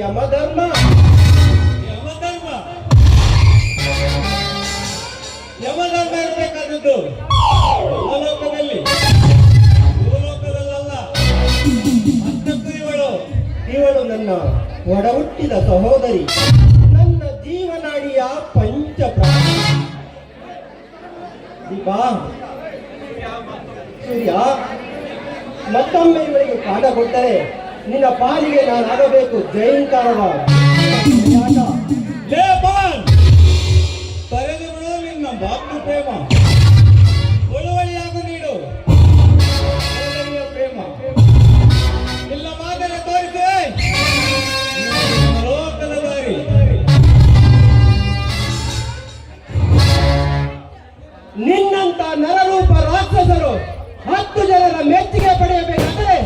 ಯಮಧರ್ಮ. ಯಮಧರ್ಮ ಯಮಧರ್ಮ ಇರಬೇಕಾದದ್ದು ಲೋಕದಲ್ಲಿ, ಭೂಲೋಕದಲ್ಲ. ಅಂತಕ್ಕೂ ಇವಳು ನನ್ನ ಒಡ ಹುಟ್ಟಿದ ಸಹೋದರಿ, ನನ್ನ ಜೀವನಾಡಿಯ ಪಂಚಪ್ರಾಣ. ದೀಪಾ, ಸೂರ್ಯ, ಮತ್ತೊಮ್ಮೆ ಇವಳಿಗೆ ಪಾಠ ಕೊಟ್ಟರೆ ನಿನ್ನ ಪಾಲಿಗೆ ನಾನಾಗಬೇಕು ಜಯಂಕಾರವ. ಬರೆದು ಬಿಡು ನಿನ್ನ ಬಾಪು ಪ್ರೇಮ, ಒಳುವಳಿಯಾಗು ನೀಡು ಪ್ರೇಮ. ಇಲ್ಲ ಮಾತನ್ನು ತೋರಿಸಿ ಲೋಕದ ದಾರಿ. ನಿನ್ನಂತ ನರರೂಪ ರಾಕ್ಷಸರು 10 ಜನರ ಮೆಚ್ಚುಗೆ ಪಡೆಯಬೇಕಾದರೆ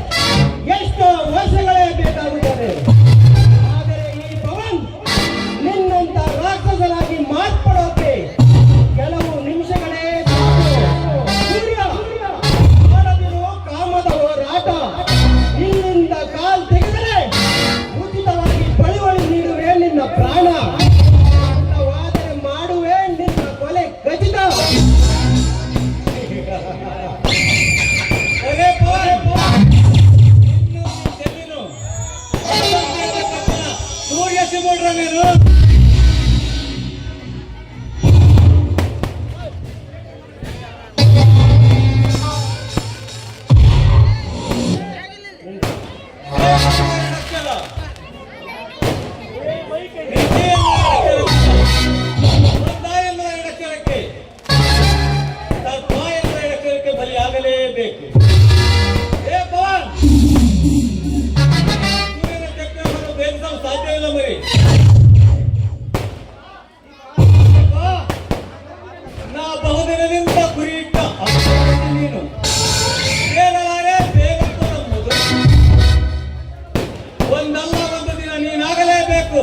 ಎಷ್ಟೋ ವರ್ಷಗಳೇ ಬೇಕಾಗುತ್ತದೆ. ಆದರೆ ಈ ಪವನ್ ನಿನ್ನಂತ ರಾಕ್ಷಸರಾಗಿ ಮಾರ್ಪಡೋಕೆ ಕೆಲವು ನಿಮಿಷಗಳೇ ಸಾಕು. ಸೂರ್ಯ, ಮಾಡದಿರೋ ಕಾಮದ ಹೋರಾಟ. ಇಲ್ಲಿಂದ ಕಾಲ್ ತೆಗೆದರೆ ಉಚಿತವಾಗಿ ಬಳುವಳಿ ನೀಡುವೆ ನಿನ್ನ ಪ್ರಾಣ. ಇಲ್ಲವಾದರೆ ಮಾಡುವೆ ನಿನ್ನ ಕೊಲೆ ಖಚಿತ. ಸೂರ್ಯ ಸಿಗೋಡ್ರ ನೀನು. ಬಲಿಯಾಗಲೇಬೇಕು. ಸಾಧ್ಯ ಇಲ್ಲ ಮರಿ. ನಾ ಬಹುದಿನದಿಂದ ಗುರಿ ಇಟ್ಟ ನೀನು ಬೇರೆ ಬೇಗಂತೂ ನಮ್ಮದು. ಒಂದಲ್ಲ ಒಂದು ದಿನ ನೀನಾಗಲೇಬೇಕು.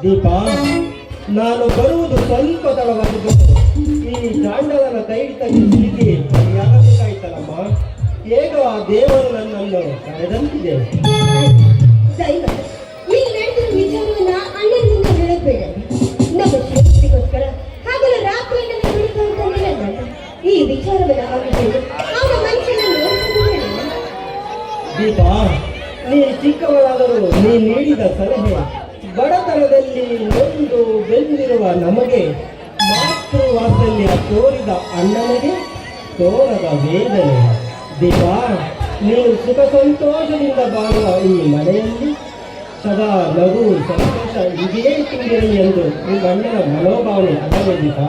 ದೀಪಾ, ನಾನು ಬರುವುದು ಸ್ವಲ್ಪ ತಡವಾಗಿದೆ. ಈ ಚಾಂಡಲನ ಕೈ ಹಿಡಿತ ಸ್ಥಿತಿ ಯಾಕಬೇಕಾಯ್ತಲ್ಲಮ್ಮ. ಹೇಗೋ ಆ ದೇವರು ನನ್ನನ್ನು ಕರೆದಂತಿದೆ. ಈಗ ನಡೆದಿರೋ ವಿಚಾರವನ್ನ ಅಣ್ಣನ ಮುಂದೆ ಹೇಳಬೇಡ. ನಮ್ಮ ಶ್ರೇಷ್ಠಿಗೋಸ್ಕರ ಹಾಗಲ್ಲ ರಾತ್ರಿಯಿಂದ ಬಿಡುತ್ತಂತ ಈ ವಿಚಾರವನ್ನ ಹಾಗೆ ಹೇಳಿ ಅವನ ಮನುಷ್ಯನನ್ನು ದೀಪಾ, ನೀ ಚಿಕ್ಕವಳಾದರೂ ನೀ ನೀಡಿದ ಸಲಹೆ ಬಡತನದಲ್ಲಿ ನೊಂದು ಬೆಂದಿರುವ ನಮಗೆ ಮಾತೃವಾತ್ಸಲ್ಯ ತೋರಿದ ಅಣ್ಣನಿಗೆ ತೋರದ ವೇದನೆ. ದೀಪಾ, ನೀನು ಸುಖ ಸಂತೋಷದಿಂದ ಬಾಳುವ ಈ ಮನೆಯಲ್ಲಿ ಸದಾ ನಗು ಸಂತೋಷ ಇದೇ ತುಂಬಿರಲಿ ಎಂದು ನಿಮ್ಮ ಅಣ್ಣನ ಮನೋಭಾವನೆ ಅಲ್ಲವೇ ದೀಪಾ?